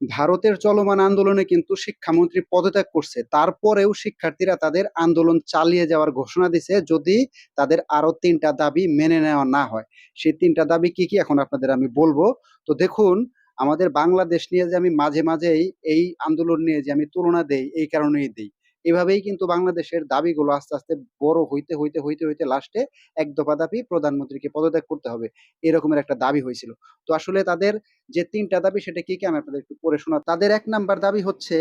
ভারতের চলমান আন্দোলনে কিন্তু শিক্ষামন্ত্রী পদত্যাগ করছে, তারপরেও শিক্ষার্থীরা তাদের আন্দোলন চালিয়ে যাওয়ার ঘোষণা দিছে যদি তাদের আরো তিনটা দাবি মেনে নেওয়া না হয়। সেই তিনটা দাবি কি কি এখন আপনাদের আমি বলবো। তো দেখুন, আমাদের বাংলাদেশ নিয়ে যে আমি মাঝে মাঝেই এই আন্দোলন নিয়ে যে আমি তুলনা দেই, এই কারণেই দেই। এভাবেই কিন্তু বাংলাদেশের দাবিগুলো আস্তে আস্তে বড় হইতে হইতে হইতে হইতে লাস্টে এক দফা দাবি প্রধানমন্ত্রীকে পদত্যাগ করতে হবে, এরকমের একটা দাবি হয়েছিল। তো আসলে তাদের যে তিনটা দাবি সেটা কি কি আমি আপনাদের একটু পড়ে শোনা। তাদের এক নাম্বার দাবি হচ্ছে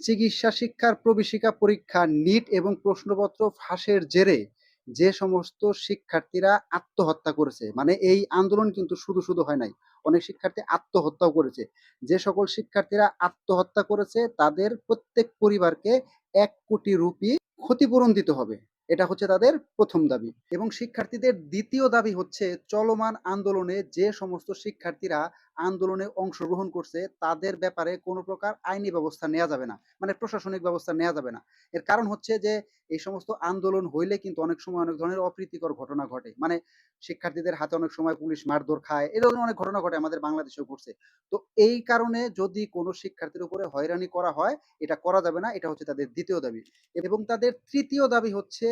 চিকিৎসা শিক্ষার প্রবেশিকা পরীক্ষা নিট এবং প্রশ্নপত্র ফাঁসের জেরে যে সমস্ত শিক্ষার্থীরা আত্মহত্যা করেছে, মানে এই আন্দোলন কিন্তু শুধু শুধু হয় নাই, অনেক শিক্ষার্থী আত্মহত্যাও করেছে। যে সকল শিক্ষার্থীরা আত্মহত্যা করেছে তাদের প্রত্যেক পরিবারকে 1 কোটি রুপি ক্ষতিপূরণ দিতে হবে। এটা হচ্ছে তাদের প্রথম দাবি। এবং শিক্ষার্থীদের দ্বিতীয় দাবি হচ্ছে চলমান আন্দোলনে যে সমস্ত শিক্ষার্থীরা আন্দোলনে অংশগ্রহণ করছে তাদের ব্যাপারে কোনো প্রকার আইনি ব্যবস্থা নেওয়া যাবে না, মানে প্রশাসনিক ব্যবস্থা নেওয়া যাবে না। এর কারণ হচ্ছে যে এই সমস্ত আন্দোলন হইলে কিন্তু অনেক সময় অনেক ধরনের অপ্রীতিকর ঘটনা ঘটে, মানে শিক্ষার্থীদের হাতে অনেক সময় পুলিশ মারধর খায়, এই ধরনের অনেক ঘটনা ঘটে, আমাদের বাংলাদেশেও ঘটছে। তো এই কারণে যদি কোনো শিক্ষার্থীর উপরে হয়রানি করা হয়, এটা করা যাবে না। এটা হচ্ছে তাদের দ্বিতীয় দাবি। এবং তাদের তৃতীয় দাবি হচ্ছে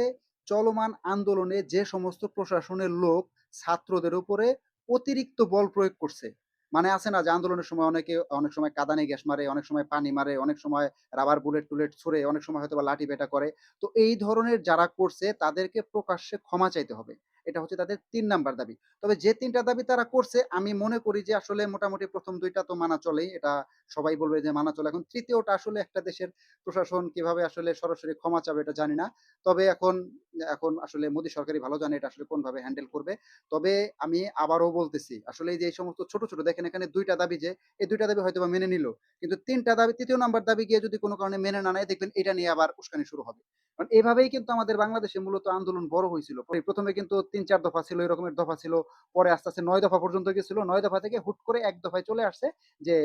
চলমান আন্দোলনে যে সমস্ত প্রশাসনের লোক ছাত্রদের উপরে অতিরিক্ত বল প্রয়োগ করছে, মানে আছে না যে আন্দোলনের সময় অনেকে অনেক সময় কাঁদানে গ্যাস মারে, অনেক সময় পানি মারে, অনেক সময় রাবার বুলেট টুলেট ছুড়ে, অনেক সময় হয়তো বা লাঠি পেটা করে। তো এই ধরনের যারা করছে তাদেরকে প্রকাশ্যে ক্ষমা চাইতে হবে। এটা হচ্ছে তাদের ৩ নাম্বার দাবি। তবে যে ৩টা দাবি তারা করছে আমি মনে করি যে আসলে মোটামুটি প্রথম ২টা তো মানা চলেই। এটা সবাই বলবে যে মানা চলে। এখন তৃতীয়টা আসলে একটা দেশের প্রশাসন কিভাবে আসলে সরাসরি ক্ষমা চাবে এটা জানি না। তবে এখন এখন আসলে মোদী সরকারই ভালো জানে এটা আসলে কোনভাবে হ্যান্ডেল করবে। তবে আমি আবারও বলতেছি, আসলে এই যে এই সমস্ত ছোট, ছোট দেখেন এখানে ২ টা দাবি যে, এই ২ টা দাবি হয়তোবা মেনে নিল। কিন্তু ৩ টা দাবি ৩য় নাম্বার দাবি গিয়ে যদি কোনো কারণে মেনে না নেয় দেখবেন এটা নিয়ে আবার উস্কানি শুরু হবে। কারণ এভাবেই কিন্তু আমাদের বাংলাদেশে মূলত আন্দোলন বড় হইছিল। ১ম এ কিন্তু ৩-৪ দফা ছিল, এরকমের দফা ছিল। পরে আস্তে, আস্তে ৯ দফা পর্যন্ত গেছিল। ৯ দফা থেকে হুট করে ১ দফায় চলে আসছে যে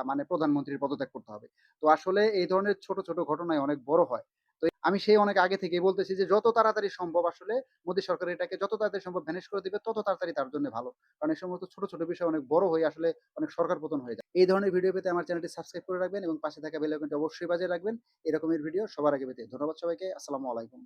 মানে প্রধানমন্ত্রীর পদত্যাগ করতে হবে। তো আসলে এই ধরনের ছোট, ছোট ঘটনায় অনেক বড় হয়। তো আমি সেই অনেক আগে থেকেই বলতেছি যে যত তাড়াতাড়ি সম্ভব আসলে মোদী সরকার এটাকে যত তাড়াতাড়ি সম্ভব ভ্যানিশ করে দিবে তত তাড়াতাড়ি তার জন্য ভালো। কারণ এই সমস্ত ছোট, ছোট বিষয় অনেক বড় হয়ে আসলে অনেক সরকার পতন হয়ে যায়। এই ধরনের ভিডিও পেতে আমার চ্যানেলটি সাবস্ক্রাইব করে রাখবেন এবং পাশে থাকা বেল আইকনটি অবশ্যই বাজিয়ে রাখবেন। এরকমের ভিডিও সবার আগে পেতে। ধন্যবাদ সবাইকে। আসসালামু আলাইকুম।